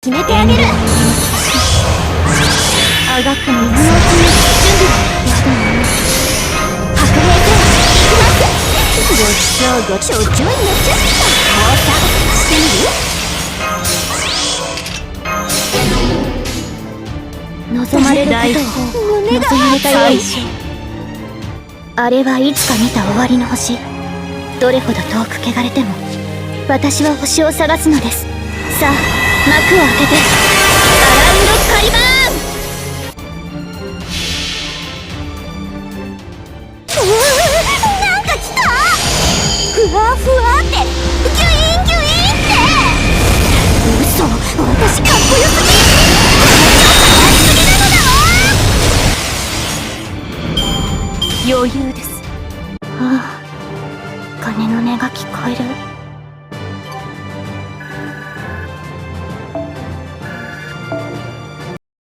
決めてあげる。あがくの今のうちに準備は白兵戦行きます。ごちょうになっちゃった。降参してみる。望まれることを望まれたように。あれはいつか見た終わりの星。どれほど遠く汚れても私は星を探すのです。さあ幕を開けてアラウンドカリバーン。なんか来た。ふわふわってギュインギュインって。嘘、私かっこよすぎ。余裕です。ああ、鐘の音が聞こえる。